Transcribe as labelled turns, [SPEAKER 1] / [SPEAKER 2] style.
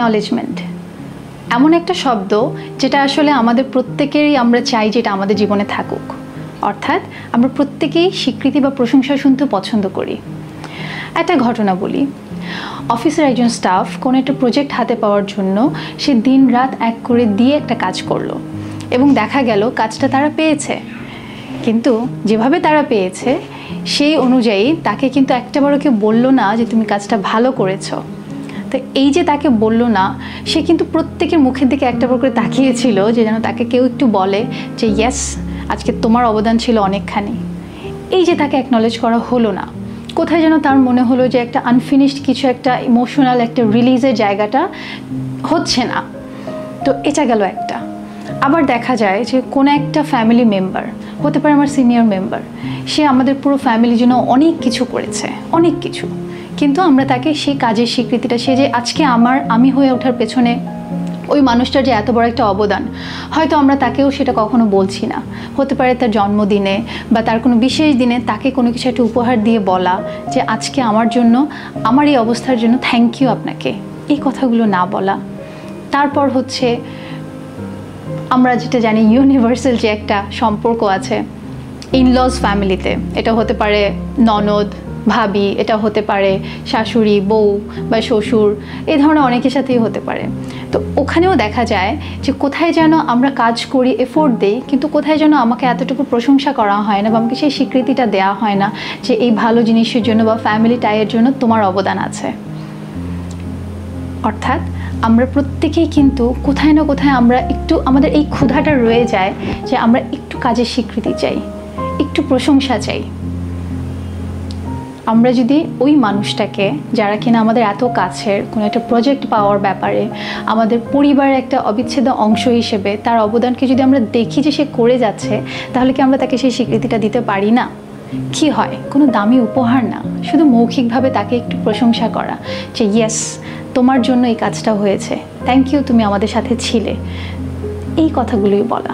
[SPEAKER 1] Acknowledgement এমন একটা শব্দ যেটা আসলে আমাদের প্রত্যেকেরই আমরা চাই যেটা আমাদের জীবনে থাকুক। অর্থাৎ আমরা প্রত্যেকেই স্বীকৃতি বা প্রশংসা শুনতে পছন্দ করি। একটা ঘটনা বলি, অফিসের একজন স্টাফ কোনো একটা প্রজেক্ট হাতে পাওয়ার জন্য সে দিন রাত এক করে দিয়ে একটা কাজ করলো এবং দেখা গেল কাজটা তারা পেয়েছে, কিন্তু যেভাবে তারা পেয়েছে সেই অনুযায়ী তাকে কিন্তু একটাবারও কেউ বললো না যে তুমি কাজটা ভালো করেছো। তো এই যে তাকে বললো না, সে কিন্তু প্রত্যেকের মুখের দিকে একটাবার করে তাকিয়েছিল যে যেন তাকে কেউ একটু বলে যে ইয়েস, আজকে তোমার অবদান ছিল অনেকখানি। এই যে তাকে অ্যাকনলেজ করা হলো না, কোথায় যেন তার মনে হলো যে একটা আনফিনিশড কিছু, একটা ইমোশনাল একটা রিলিজের জায়গাটা হচ্ছে না। তো এটা গেল একটা। আবার দেখা যায় যে কোনো একটা ফ্যামিলি মেম্বার, হতে পারে আমার সিনিয়র মেম্বার, সে আমাদের পুরো ফ্যামিলির জন্য অনেক কিছু করেছে, অনেক কিছু, কিন্তু আমরা তাকে সেই কাজের স্বীকৃতিটা, সে যে আজকে আমি হয়ে ওঠার পেছনে ওই মানুষটার যে এত বড় একটা অবদান, হয়তো আমরা তাকেও সেটা কখনো বলছি না। হতে পারে তার জন্মদিনে বা তার কোনো বিশেষ দিনে তাকে কোনো কিছু একটা উপহার দিয়ে বলা যে আজকে আমার জন্য, আমার এই অবস্থার জন্য থ্যাংক ইউ আপনাকে, এই কথাগুলো না বলা। তারপর হচ্ছে আমরা যেটা জানি ইউনিভার্সাল যে একটা সম্পর্ক আছে ইনলজ ফ্যামিলিতে, এটা হতে পারে ননদ, ভাবি, এটা হতে পারে শাশুড়ি, বউ বা শ্বশুর, এই ধরনের অনেকের সাথেই হতে পারে। তো ওখানেও দেখা যায় যে কোথায় যেন আমরা কাজ করি, এফোর্ট দেই, কিন্তু কোথায় যেন আমাকে এতটুকু প্রশংসা করা হয় না বা আমাকে সেই স্বীকৃতিটা দেওয়া হয় না যে এই ভালো জিনিসের জন্য বা ফ্যামিলি টাইয়ের জন্য তোমার অবদান আছে। অর্থাৎ আমরা প্রত্যেকেই কিন্তু কোথায় না কোথায় আমরা একটু, আমাদের এই ক্ষুধাটা রয়ে যায় যে আমরা একটু কাজের স্বীকৃতি চাই, একটু প্রশংসা চাই। আমরা যদি ওই মানুষটাকে, যারা কিনা আমাদের এত কাছের, কোনো একটা প্রজেক্ট পাওয়ার ব্যাপারে আমাদের পরিবারের একটা অবিচ্ছেদ্য অংশ হিসেবে তার অবদানকে যদি আমরা দেখি যে সে করে যাচ্ছে, তাহলে কি আমরা তাকে সেই স্বীকৃতিটা দিতে পারি না? কি হয়, কোনো দামি উপহার না, শুধু মৌখিকভাবে তাকে একটু প্রশংসা করা যে ইয়েস, তোমার জন্য এই কাজটা হয়েছে, থ্যাংক ইউ, তুমি আমাদের সাথে ছিলে, এই কথাগুলোই বলা।